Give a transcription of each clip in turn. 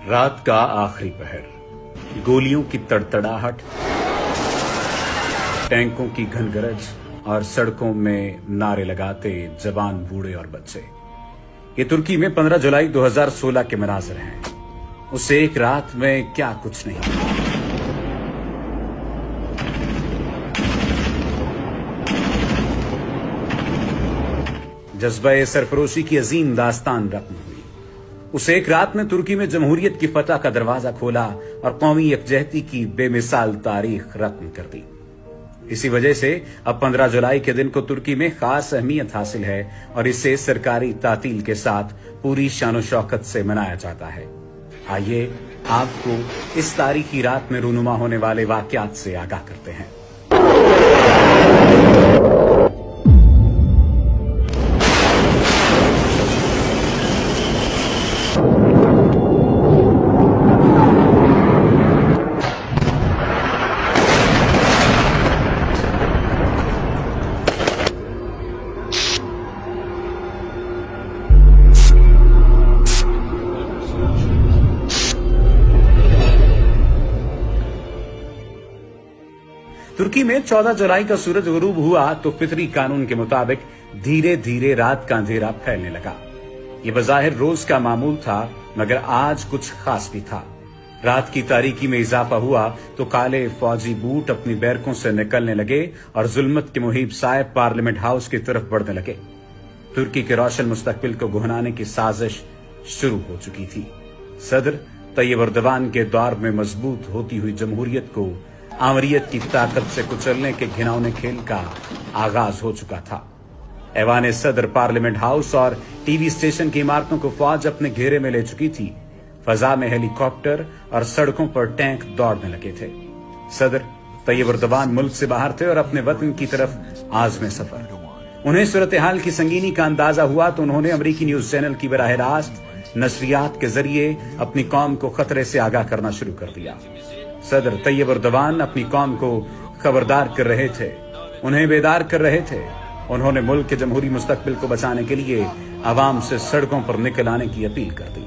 रात का आखिरी पहर, गोलियों की तड़तड़ाहट, टैंकों की घनगरज और सड़कों में नारे लगाते जवान बूढ़े और बच्चे। ये तुर्की में 15 जुलाई 2016 के मनाजर हैं। उस एक रात में क्या कुछ नहीं। जज्बा सरफरोशी की अजीम दास्तान रकम हुई। उस एक रात में तुर्की में जमहूरियत की फतह का दरवाजा खोला और कौमी यकजहती की बेमिसाल तारीख रकम कर दी। इसी वजह से अब 15 जुलाई के दिन को तुर्की में खास अहमियत हासिल है और इसे सरकारी तातील के साथ पूरी शानो शौकत से मनाया जाता है। आइए आपको इस तारीखी रात में रूनुमा होने वाले वाकयात से आगाह करते हैं। तुर्की में 14 जुलाई का सूरज गुरूब हुआ तो फितरी कानून के मुताबिक धीरे धीरे रात का अंधेरा फैलने लगा। ये बज़ाहिर रोज का मामूल था, मगर आज कुछ खास भी था। रात की तारीकी में इजाफा हुआ तो काले फौजी बूट अपनी बैरकों से निकलने लगे और जुल्मत के मुहिब साहिब पार्लियामेंट हाउस की तरफ बढ़ने लगे। तुर्की के रोशन मुस्तकबिल को गुहनाने की साजिश शुरू हो चुकी थी। सदर तैयब एर्दोगान के दौर में मजबूत होती हुई जमहूरियत को आमरीयत की ताकत से कुचलने के घिनौने खेल का आगाज हो चुका था। ऐवान सदर, पार्लियामेंट हाउस और टीवी स्टेशन की इमारतों को फौज अपने घेरे में ले चुकी थी। फजा में हेलीकॉप्टर और सड़कों पर टैंक दौड़ने लगे थे। सदर तैयब एर्दोगान मुल्क से बाहर थे और अपने वतन की तरफ आज़मे सफर। उन्हें सूरत हाल की संगीनी का अंदाजा हुआ तो उन्होंने अमरीकी न्यूज चैनल की बराह रास्त नशरियात के जरिए अपनी कौम को खतरे से आगाह करना शुरू कर दिया। सदर तैयब एर्दोगान अपनी कौम को खबरदार कर रहे थे, उन्हें बेदार कर रहे थे। उन्होंने मुल्क के जमहूरी मुस्तकबिल को बचाने के लिए आवाम से सड़कों पर निकल आने की अपील कर दी।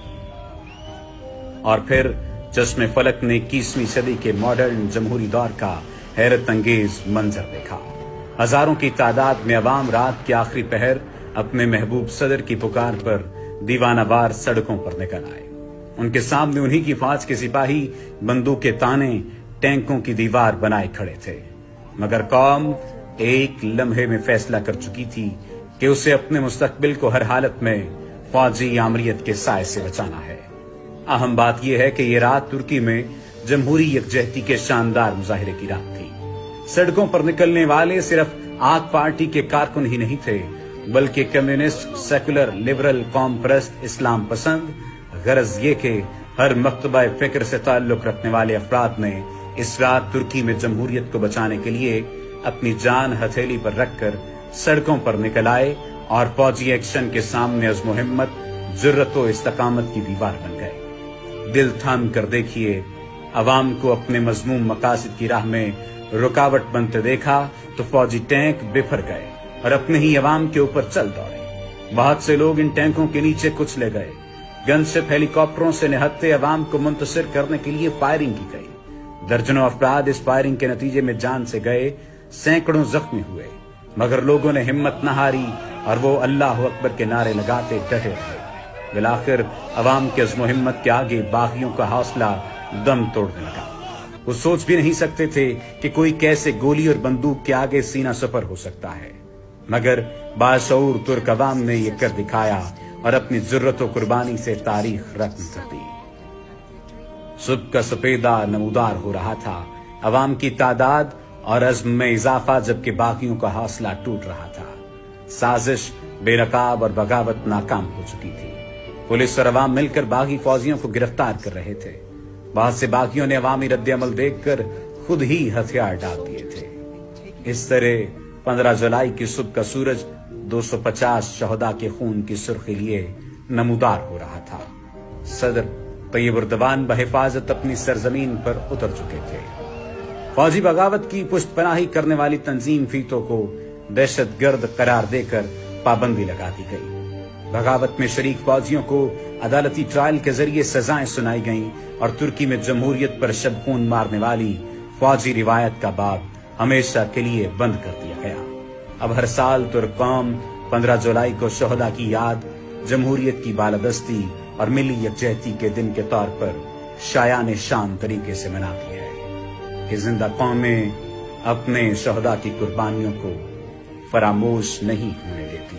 और फिर चश्मे फलक ने 21वीं सदी के मॉडर्न जमहूरी दौर का हैरत अंगेज मंजर देखा। हजारों की तादाद में अवाम रात के आखिरी पहर अपने महबूब सदर की पुकार पर दीवानावार सड़कों पर निकल आए। उनके सामने उन्हीं की फौज के सिपाही बंदूक के ताने टैंकों की दीवार बनाए खड़े थे। मगर कौम एक लम्हे में फैसला कर चुकी थी कि उसे अपने मुस्तकबिल को हर हालत में फौजी आमरीयत के साए से बचाना है। अहम बात यह है कि यह रात तुर्की में जमहूरी यकजहती के शानदार मुजाहिरे की रात थी। सड़कों पर निकलने वाले सिर्फ आक पार्टी के कारकुन ही नहीं थे, बल्कि कम्युनिस्ट, सेकुलर, लिबरल, कौम परस्त, इस्लाम पसंद, गरज ये कि हर मकतबा फिक्र से ताल्लुक रखने वाले अफराद ने इस रात तुर्की में जमहूरियत को बचाने के लिए अपनी जान हथेली पर रखकर सड़कों पर निकल आए और फौजी एक्शन के सामने अज़्म हिम्मत, जुर्रत व इस्तकामत की दीवार बन गए। दिल थाम कर देखिए, अवाम को अपने मजमूम मकासद की राह में रुकावट बनते देखा तो फौजी टैंक बिफर गए और अपने ही अवाम के ऊपर चल दौड़े। बहुत से लोग इन टैंकों के नीचे कुचले गए। गनशिप हेलीकॉप्टरों से निहत्ते अवाम को मुंतशिर करने के लिए फायरिंग की गई। दर्जनों अफराद इस फायरिंग के नतीजे में जान से गए, सैकड़ों जख्मी हुए, मगर लोगों ने हिम्मत न हारी और वो अल्लाह अकबर के नारे लगाते डटे रहे। बिलाखिर अवाम के अज़्म हिम्मत के आगे बागियों का हौसला दम तोड़ने लगा। वो सोच भी नहीं सकते थे कि कोई कैसे गोली और बंदूक के आगे सीना सफर हो सकता है, मगर बाशऊर तुर्क अवाम ने ये कर दिखाया और अपनी जुर्रत व कुर्बानी से तारीख रकम कर दी। सुबह का सफेदा नमूदार हो रहा था, अवाम की तादाद और अज़्म में इजाफा, जबकि बागियों का हौसला टूट रहा था। साजिश बेनकाब और बगावत नाकाम हो चुकी थी। पुलिस और अवाम मिलकर बागी फौजियों को गिरफ्तार कर रहे थे। बहुत से बागियों ने अवामी रद्द-ए-अमल देखकर खुद ही हथियार डाल दिए थे। इस तरह 15 जुलाई की सुबह का सूरज 250 शहदा के खून की सुर्खी लिए नमूदार हो रहा था। सदर तैयब एर्दोगान बहिफाजत अपनी सरजमीन पर उतर चुके थे। फौजी बगावत की पुष्टपनाही करने वाली तंजीम फीतों को दहशतगर्द करार देकर पाबंदी लगा दी गई। बगावत में शरीक फौजियों को عدالتی ٹرائل کے ذریعے سزائیں سنائی گئیں اور ترکی میں جمہوریت پر شب خون مارنے والی فوجی روایت کا باب ہمیشہ کے لیے بند کر دیا گیا۔ اب ہر سال ترک قوم 15 جولائی کو شہداء کی یاد، جمہوریت کی بالادستی اور ملی یکجہتی کے دن کے طور پر شایان شان طریقے سے مناتی ہے کہ زندہ قومیں اپنے شہداء کی قربانیوں کو فراموش نہیں ہونے دیتی۔